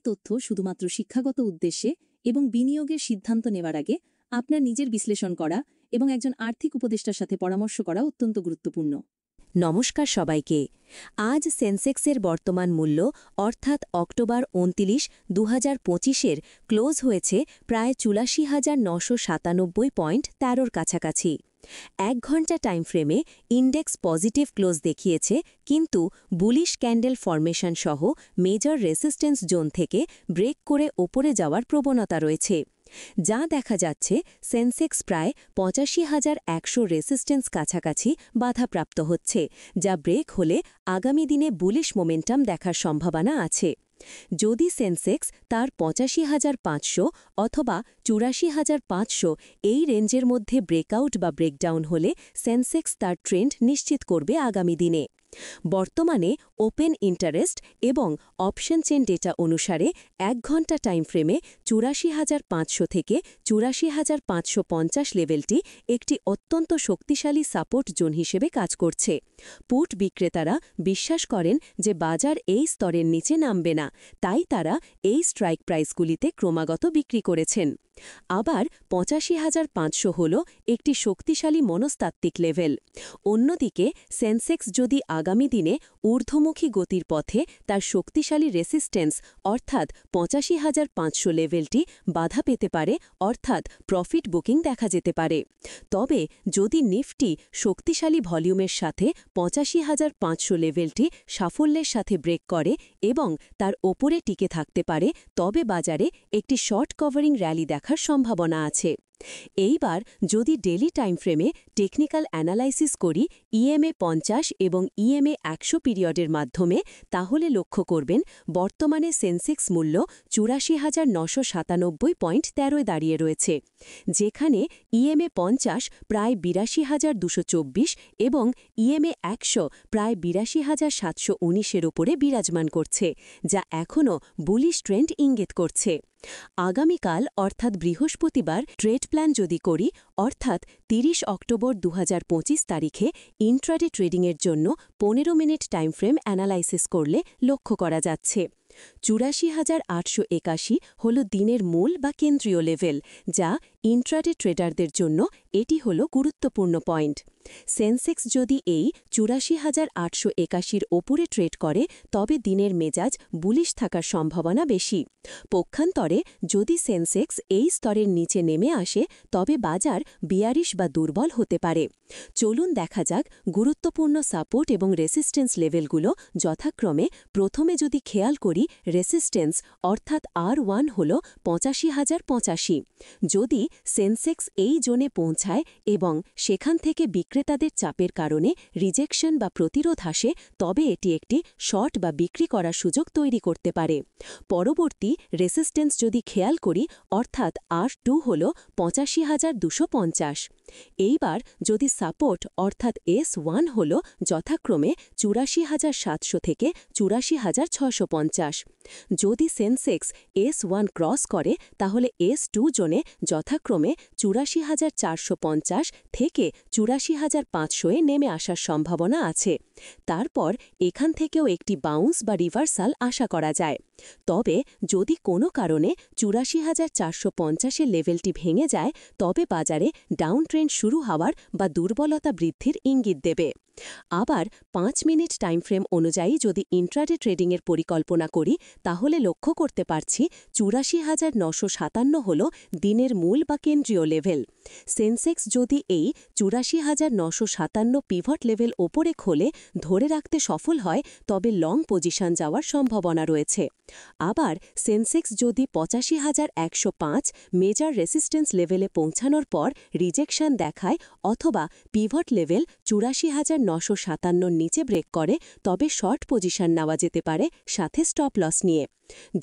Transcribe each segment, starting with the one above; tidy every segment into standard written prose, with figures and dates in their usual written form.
তথ্য শুধুমাত্র শিক্ষাগত উদ্দেশ্যে এবং বিনিয়োগের সিদ্ধান্ত নেওয়ার আগে আপনার নিজের বিশ্লেষণ করা এবং একজন আর্থিক উপদেষ্টার সাথে পরামর্শ করা অত্যন্ত গুরুত্বপূর্ণ। নমস্কার সবাইকে। আজ সেন্সেক্সের বর্তমান মূল্য অর্থাৎ অক্টোবর 29, 2025-এর ক্লোজ হয়েছে প্রায় 84,997.13-র কাছাকাছি। 1 ঘন্টা টাইম ফ্রেমে ইন্ডেক্স পজিটিভ ক্লোজ দেখিয়েছে, কিন্তু বুলিশ ক্যান্ডেল ফরমেশন সহ মেজর রেসিস্টেন্স জোন থেকে ব্রেক করে ওপরে যাওয়ার প্রবণতা রয়েছে। যা দেখা যাচ্ছে সেন্সেক্স প্রায় 85,100 রেসিস্টেন্স কাছাকাছি বাধাপ্রাপ্ত হচ্ছে, যা ব্রেক হলে আগামী দিনে বুলিশ মোমেন্টাম দেখার সম্ভাবনা আছে। যদি সেন্সেক্স তার 85,500 অথবা 84,500 এই রেঞ্জের মধ্যে ব্রেকআউট বা ব্রেকডাউন হলে সেন্সেক্স তার ট্রেন্ড নিশ্চিত করবে আগামী দিনে। বর্তমানে ওপেন ইন্টারেস্ট এবং অপশন চেন ডেটা অনুসারে 1 ঘন্টা টাইম ফ্রেমে 84,500 থেকে 84,550 লেভেলটি একটি অত্যন্ত শক্তিশালী সাপোর্ট জোন হিসেবে কাজ করছে। পুট বিক্রেতারা বিশ্বাস করেন যে বাজার এই স্তরের নিচে নামবে না, তাই তারা এই স্ট্রাইক প্রাইসগুলিতে ক্রমাগত বিক্রি করেছেন। আবার 85,500 হল একটি শক্তিশালী মনস্তাত্ত্বিক লেভেল। অন্যদিকে সেন্সেক্স যদি আগামী দিনে ঊর্ধ্বমুখী গতির পথে তার শক্তিশালী রেসিস্টেন্স অর্থাৎ 85,500 লেভেলটি বাধা পেতে পারে, অর্থাৎ প্রফিট বুকিং দেখা যেতে পারে। তবে যদি নিফটি শক্তিশালী ভলিউমের সাথে 85,500 লেভেলটি সাফল্যের সাথে ব্রেক করে এবং তার ওপরে টিকে থাকতে পারে, তবে বাজারে একটি শর্ট কভারিং র্যালি দেখার সম্ভাবনা আছে। এইবার যদি ডেলি টাইম ফ্রেমে টেকনিক্যাল অ্যানালাইসিস করি ইএমএ 50 এবং ইএমএ 100 পিরিয়ডের মাধ্যমে, তাহলে লক্ষ্য করবেন বর্তমানে সেন্সেক্স মূল্য 84,997.13 দাঁড়িয়ে রয়েছে, যেখানে ইএমএ 50 প্রায় 82,224 এবং ইএমএ 100 প্রায় 82,719-এর ওপরে বিরাজমান করছে, যা এখনও বুলিশ ট্রেন্ড ইঙ্গিত করছে। আগামীকাল অর্থাৎ বৃহস্পতিবার ট্রেড প্ল্যান যদি করি, অর্থাৎ 30 অক্টোবর 2025 তারিখে ইন্ট্রাডে ট্রেডিংয়ের জন্য 15 মিনিট টাইম ফ্রেম অ্যানালাইসিস করলে লক্ষ্য করা যাচ্ছে 84,881 হল দিনের মূল বা কেন্দ্রীয় লেভেল, যা ইন্ট্রাডে ট্রেডারদের জন্য এটি হল গুরুত্বপূর্ণ পয়েন্ট। সেন্সেক্স যদি এই 84,881-র ওপরে ট্রেড করে, তবে দিনের মেজাজ বুলিশ থাকার সম্ভাবনা বেশি। পক্ষান্তরে যদি সেন্সেক্স এই স্তরের নিচে নেমে আসে, তবে বাজার বিয়ারিশ বা দুর্বল হতে পারে। চলুন দেখা যাক গুরুত্বপূর্ণ সাপোর্ট এবং রেসিস্টেন্স লেভেলগুলো যথাক্রমে। প্রথমে যদি খেয়াল করি, রেসিস্টেন্স অর্থাৎ R1 হল 85,085। যদি সেন্সেক্স এই জোনে পৌঁছায় এবং সেখান থেকে বিক্রেতাদের চাপের কারণে রিজেকশন বা প্রতিরোধ আসে, তবে এটি একটি শর্ট বা বিক্রি করার সুযোগ তৈরি করতে পারে। পরবর্তী রেসিস্টেন্স যদি খেয়াল করি, অর্থাৎ R2 হল 85,250। এইবার যদি সাপোর্ট অর্থাৎ S1 হল যথাক্রমে 84,700 থেকে 84,650। যদি সেন্সেক্স S1 ক্রস করে, তাহলে S2 জোনে যথাক্রমে 84,450 থেকে 84,500-এ নেমে আসার সম্ভাবনা আছে। তারপর এখান থেকেও একটি বাউন্স বা রিভার্সাল আশা করা যায়। তবে যদি কোনো কারণে 84,450-এর লেভেলটি ভেঙে যায়, তবে বাজারে ডাউন ট্রেন্ড শুরু হওয়ার বা দুর্বলতা বৃদ্ধির ইঙ্গিত দেবে। আবার 5 মিনিট টাইম ফ্রেম অনুযায়ী যদি ইন্ট্রাডে ট্রেডিংয়ের পরিকল্পনা করি, তাহলে লক্ষ্য করতে পারছি 84,957 হল দিনের মূল বা কেন্দ্রীয় লেভেল। সেন্সেক্স যদি এই 84,957 পিভট লেভেল ওপরে খোলে ধরে রাখতে সফল হয়, তবে লং পজিশন যাওয়ার সম্ভাবনা রয়েছে। আবার সেন্সেক্স যদি 85,105 মেজর রেসিস্টেন্স লেভেলে পৌঁছানোর পর রিজেকশন দেখায় অথবা পিভট লেভেল 84,957-র নিচে ব্রেক করে, তবে শর্ট পজিশন নেওয়া যেতে পারে, সাথে স্টপ লস নিয়ে।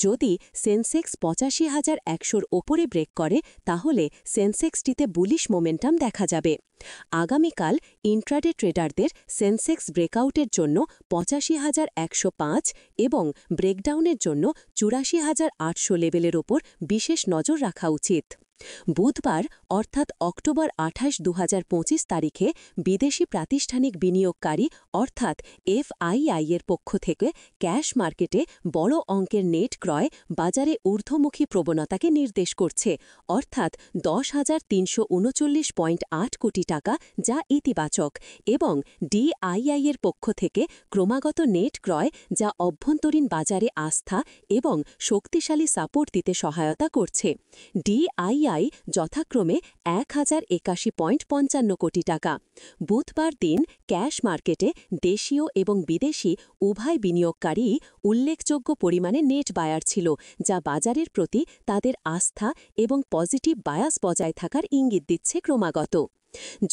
যদি সেন্সেক্স 85,100-র ওপরে ব্রেক করে, তাহলে সেন্সেক্সটিতে বুলিশ মোমেন্টাম দেখা যাবে। আগামীকাল ইন্ট্রাডে ট্রেডারদের সেন্সেক্স ব্রেকআউটের জন্য 85,105 এবং ব্রেকডাউনের জন্য 84,800 লেভেলের ওপর বিশেষ নজর রাখা উচিত। বুধবার অর্থাৎ অক্টোবর 28, 2025 তারিখে বিদেশি প্রাতিষ্ঠানিক বিনিয়োগকারী অর্থাৎ এফআইআই এর পক্ষ থেকে ক্যাশ মার্কেটে বড় অঙ্কের নেট ক্রয় বাজারে ঊর্ধ্বমুখী প্রবণতাকে নির্দেশ করছে, অর্থাৎ 10,339.8 কোটি টাকা, যা ইতিবাচক, এবং ডিআইআই এর পক্ষ থেকে ক্রমাগত নেট ক্রয়, যা অভ্যন্তরীণ বাজারে আস্থা এবং শক্তিশালী সাপোর্ট দিতে সহায়তা করছে। ডিআইআই যথাক্রমে 1081.55 কোটি টাকা। বুধবার দিন ক্যাশ মার্কেটে দেশীয় এবং বিদেশি উভয় বিনিয়োগকারী উল্লেখযোগ্য পরিমাণে নেট বায়ার ছিল, যা বাজারের প্রতি তাদের আস্থা এবং পজিটিভ বায়াস বজায় থাকার ইঙ্গিত দিচ্ছে ক্রমাগত।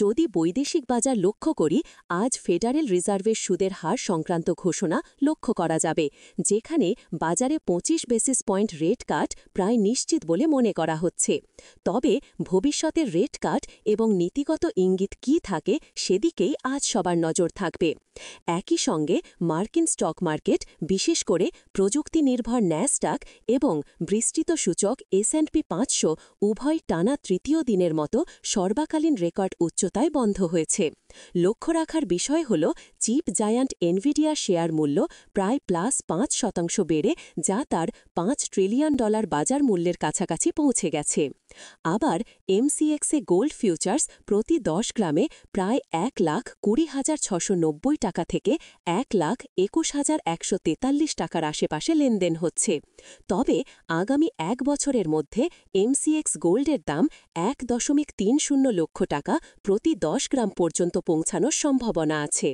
যদি বৈদেশিক বাজার লক্ষ্য করি, আজ ফেডারেল রিজার্ভের সুদের হার সংক্রান্ত ঘোষণা লক্ষ্য করা যাবে, যেখানে বাজারে 25 বেসিস পয়েন্ট রেট কাট প্রায় নিশ্চিত বলে মনে করা হচ্ছে। তবে ভবিষ্যতের রেট কাট এবং নীতিগত ইঙ্গিত কী থাকে সেদিকেই আজ সবার নজর থাকবে। একই সঙ্গে মার্কিন স্টক মার্কেট, বিশেষ করে প্রযুক্তি নির্ভর ন্যাসডাক এবং বিস্তৃত সূচক S&P 500 উভয় টানা তৃতীয় দিনের মতো সর্বকালীন রেকর্ড উচ্চতায় বন্ধ হয়েছে। লক্ষ্য রাখার বিষয় হল চিপ জায়ান্ট এনভিডিয়া শেয়ার মূল্য প্রায় +5% বেড়ে যা তার $5 ট্রিলিয়ন বাজার মূল্যের কাছাকাছি পৌঁছে গেছে। আবার MCX-এ গোল্ড ফিউচার্স প্রতি 10 গ্রামে প্রায় 1,20,690 টাকা থেকে 1,21,143 টাকার আশেপাশে লেনদেন হচ্ছে। তবে আগামী 1 বছরের মধ্যে MCX গোল্ডের দাম 1.30 লক্ষ টাকা প্রতি 10 গ্রাম পর্যন্ত পৌঁছানোর সম্ভাবনা আছে।